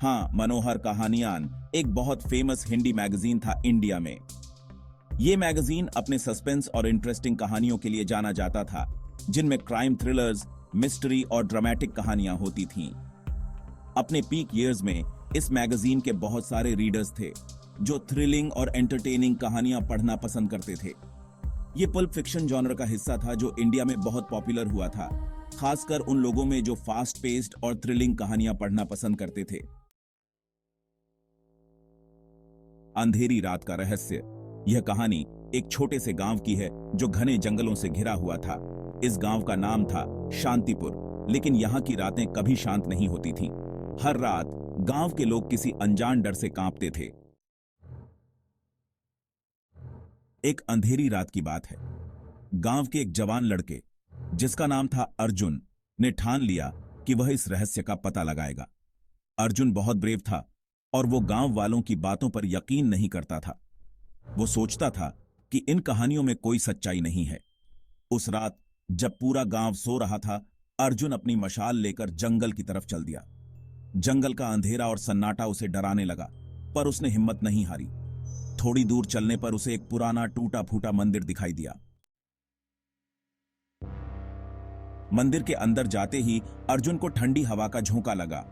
हाँ, मनोहर कहानियान एक बहुत फेमस हिंदी मैगजीन था इंडिया में। ये मैगजीन अपने सस्पेंस और इंटरेस्टिंग कहानियों के लिए जाना जाता था, जिनमें क्राइम थ्रिलर्स, मिस्ट्री और ड्रामेटिक कहानियां होती थीं। अपने पीक ईयर्स में इस मैगजीन के बहुत सारे रीडर्स थे जो थ्रिलिंग और एंटरटेनिंग कहानियां पढ़ना पसंद करते थे। ये पल्प फिक्शन जॉनर का हिस्सा था जो इंडिया में बहुत पॉपुलर हुआ था, खासकर उन लोगों में जो फास्ट पेस्ड और थ्रिलिंग कहानियां पढ़ना पसंद करते थे। अंधेरी रात का रहस्य। यह कहानी एक छोटे से गांव की है जो घने जंगलों से घिरा हुआ था। इस गांव का नाम था शांतिपुर, लेकिन यहाँ की रातें कभी शांत नहीं होती थीं। हर रात गांव के लोग किसी अनजान डर से कांपते थे। एक अंधेरी रात की बात है। गांव के एक जवान लड़के, जिसका नाम था अर्जुन, ने ठान लिया कि वह इस रहस्य का पता लगाएगा। अर्जुन बहुत ब्रेव था और वो गांव वालों की बातों पर यकीन नहीं करता था। वो सोचता था कि इन कहानियों में कोई सच्चाई नहीं है। उस रात जब पूरा गांव सो रहा था, अर्जुन अपनी मशाल लेकर जंगल की तरफ चल दिया। जंगल का अंधेरा और सन्नाटा उसे डराने लगा, पर उसने हिम्मत नहीं हारी। थोड़ी दूर चलने पर उसे एक पुराना टूटा फूटा मंदिर दिखाई दिया। मंदिर के अंदर जाते ही अर्जुन को ठंडी हवा का झोंका लगा।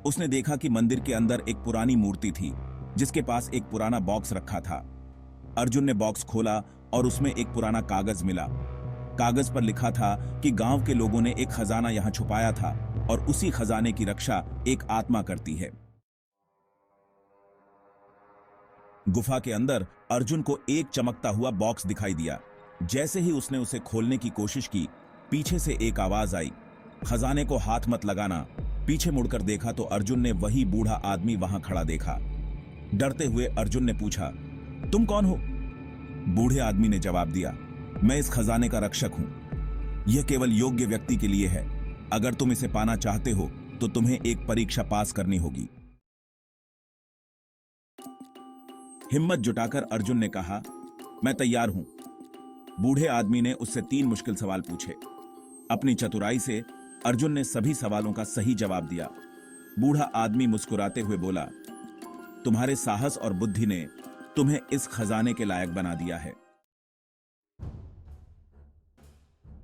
उसने देखा कि मंदिर के अंदर एक पुरानी मूर्ति थी, जिसके पास एक पुराना बॉक्स रखा था। अर्जुन ने बॉक्स खोला और उसमें एक पुराना कागज मिला। कागज पर लिखा था कि गांव के लोगों ने एक खजाना यहां छुपाया था और उसी खजाने की रक्षा एक आत्मा करती है। गुफा के अंदर अर्जुन को एक चमकता हुआ बॉक्स दिखाई दिया। जैसे ही उसने उसे खोलने की कोशिश की, पीछे से एक आवाज आई, खजाने को हाथ मत लगाना। पीछे मुड़कर देखा तो अर्जुन ने वही बूढ़ा आदमी वहां खड़ा देखा। डरते हुए अर्जुन ने पूछा, तुम कौन हो? बूढ़े आदमी ने जवाब दिया, मैं इस खजाने का रक्षक हूं। यह केवल योग्य व्यक्ति के लिए है। अगर तुम इसे पाना चाहते हो तो तुम्हें एक परीक्षा पास करनी होगी। हिम्मत जुटाकर अर्जुन ने कहा, मैं तैयार हूं। बूढ़े आदमी ने उससे 3 मुश्किल सवाल पूछे। अपनी चतुराई से अर्जुन ने सभी सवालों का सही जवाब दिया। बूढ़ा आदमी मुस्कुराते हुए बोला, तुम्हारे साहस और बुद्धि ने तुम्हें इस खजाने के लायक बना दिया है।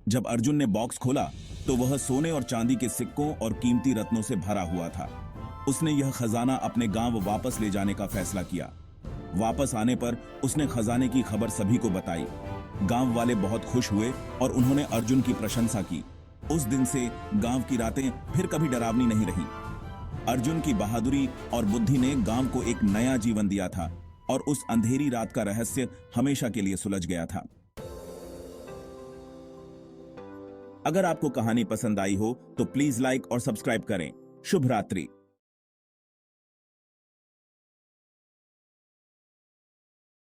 जब अर्जुन ने बॉक्स खोला तो वह सोने और चांदी के सिक्कों और कीमती रत्नों से भरा हुआ था। उसने यह खजाना अपने गांव वापस ले जाने का फैसला किया। वापस आने पर उसने खजाने की खबर सभी को बताई। गांव वाले बहुत खुश हुए और उन्होंने अर्जुन की प्रशंसा की। उस दिन से गांव की रातें फिर कभी डरावनी नहीं रहीं। अर्जुन की बहादुरी और बुद्धि ने गांव को एक नया जीवन दिया था और उस अंधेरी रात का रहस्य हमेशा के लिए सुलझ गया था। अगर आपको कहानी पसंद आई हो तो प्लीज लाइक और सब्सक्राइब करें। शुभ रात्रि।